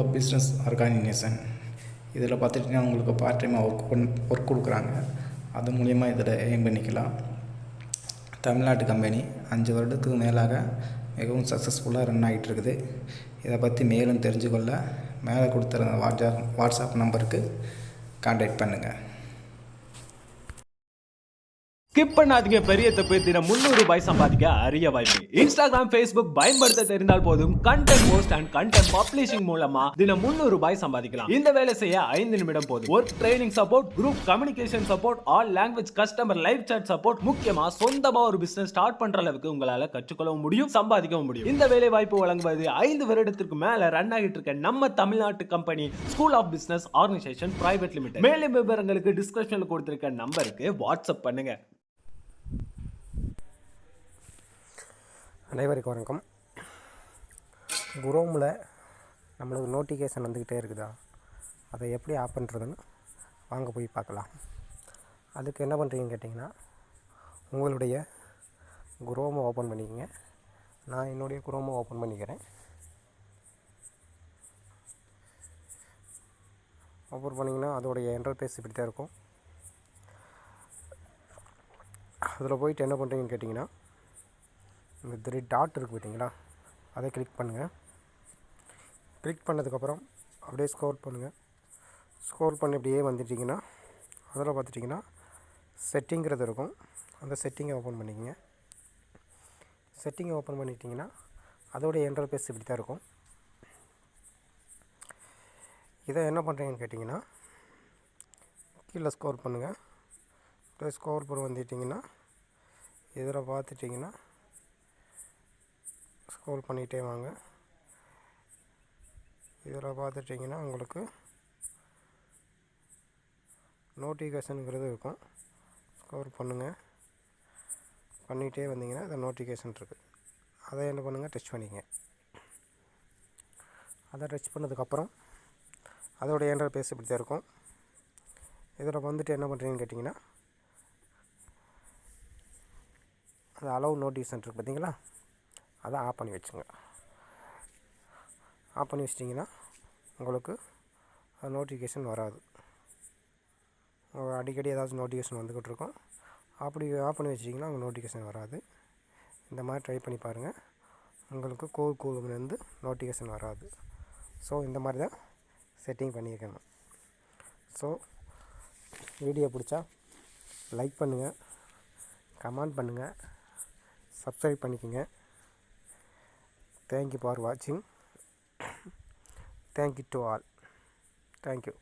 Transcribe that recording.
Of business organisation. இதில் பார்த்துட்டிங்கன்னா உங்களுக்கு பார்ட் டைமாக ஒர்க் கொடுக்குறாங்க. அது மூலிமா இதில் எய்ம் பண்ணிக்கலாம். தமிழ்நாட்டு கம்பெனி 5 வருடத்துக்கு மேலாக மிகவும் சக்ஸஸ்ஃபுல்லாக ரன் ஆகிட்டு இருக்குது. இதை பற்றி மேலும் தெரிஞ்சுக்கொள்ள மேலே கொடுத்துருந்த வாட்ஸ்அப் நம்பருக்கு கான்டாக்ட் பண்ணுங்கள். ஸ்கிப் பண்ணாதீங்க, பெரிய தப்பு. தினம் 300 ரூபாய் சம்பாதிக்க அரிய வாய்ப்பு. இன்ஸ்டாகிராம், ஃபேஸ்புக் பயன்படுத்த தெரிந்தால் போதும். Content post and content publishing மூலமா தினம் 300 ரூபாய் சம்பாதிக்கலாம். இந்த வேலை செய்ய 5 நிமிடம் போதும். Work training support, group communication support, all language customer live chat support, முக்கியமா சொந்தமா ஒரு பிசினஸ் ஸ்டார்ட் பண்ற அளவுக்கு உங்களால கற்றுக்கொள்ளவும் முடியும், சம்பாதிக்கவும் முடியும். இந்த வேலை வாய்ப்பு வழங்குவது 5 வருடத்திற்கு மேல ரன் ஆகிட்டு இருக்க நம்ம தமிழ்நாட்டு company school of business organisation private limited. மேலும் விவரங்களுக்கு டிஸ்கிரிப்ஷன்ல கொடுத்திருக்க நம்பருக்கு வாட்ஸ்அப் பண்ணுங்க. அனைவருக்கும் வணக்கம். குரோமில் நம்மளுக்கு நோட்டிஃபிகேஷன் வந்துக்கிட்டே இருக்குதா, அதை எப்படி ஆஃப் பண்ணுறதுன்னு வாங்க போய் பார்க்கலாம். அதுக்கு என்ன பண்ணுறீங்கன்னு கேட்டிங்கன்னா, உங்களுடைய குரோமை ஓப்பன் பண்ணிக்கங்க. நான் என்னுடைய குரோமை ஓப்பன் பண்ணிக்கிறேன். ஓப்பன் பண்ணிங்கன்னா அதோடைய இன்டர்ஃபேஸ் இப்படி தான் இருக்கும். அதில் போயிட்டு என்ன பண்ணுறீங்கன்னு கேட்டிங்கன்னா, இந்த 3 டாட் இருக்குது பார்த்தீங்களா, அதை கிளிக் பண்ணுங்கள். கிளிக் பண்ணதுக்கப்புறம் அப்படியே ஸ்க்ரோல் பண்ணுங்கள். ஸ்க்ரோல் பண்ணி அப்படியே வந்துட்டிங்கன்னா அதில் பார்த்துட்டிங்கன்னா செட்டிங்கிறது இருக்கும். அந்த செட்டிங்கை ஓப்பன் பண்ணிக்கங்க. செட்டிங்கை ஓப்பன் பண்ணிட்டிங்கன்னா அதோடைய இன்டர்ஃபேஸ் இப்படி தான் இருக்கும். இதை என்ன பண்ணுறீங்கன்னு கேட்டிங்கன்னா, கீழே ஸ்க்ரோல் பண்ணுங்கள். அப்படியே ஸ்க்ரோல் பண்ணி வந்துட்டிங்கன்னா இதில் பார்த்துட்டிங்கன்னா ஸ்க்ரோல் பண்ணிகிட்டே வாங்க. இதில் பார்த்துட்டிங்கன்னா உங்களுக்கு நோட்டிஃபிகேஷனுங்கிறது இருக்கும். ஸ்க்ரோல் பண்ணுங்கள். பண்ணிகிட்டே வந்தீங்கன்னா இந்த நோட்டிஃபிகேஷன் இருக்குது. அதை என்ன பண்ணுங்கள், டச் பண்ணிக்கங்க. அதை டச் பண்ணதுக்கப்புறம் அதோடைய இன்டர்ஃபேஸ் இப்படி தான் இருக்கும். இதில் வந்துட்டு என்ன பண்ணுறீங்கன்னு கேட்டிங்கன்னா, அந்த அலோவ் நோட்டிஃபிகேஷன் இருக்குது பார்த்தீங்களா, அதை ஆஃப் பண்ணி வச்சுங்க. ஆஃப் பண்ணி வச்சிட்டிங்கன்னா உங்களுக்கு நோட்டிஃபிகேஷன் வராது. அடிக்கடி ஏதாச்சும் நோட்டிஃபிகேஷன் வந்துக்கிட்டு இருக்கும். அப்படி ஆஃப் பண்ணி வச்சிட்டிங்கன்னா உங்கள் நோட்டிஃபிகேஷன் வராது. இந்த மாதிரி ட்ரை பண்ணி பாருங்கள். உங்களுக்கு கூகுள்லேருந்து நோட்டிஃபிகேஷன் வராது. ஸோ இந்த மாதிரி தான் செட்டிங் பண்ணியிருக்கணும். ஸோ வீடியோ பிடிச்சா லைக் பண்ணுங்கள், கமெண்ட் பண்ணுங்கள், சப்ஸ்கிரைப் பண்ணிக்கோங்க. Thank you for watching. Thank you to all. Thank you.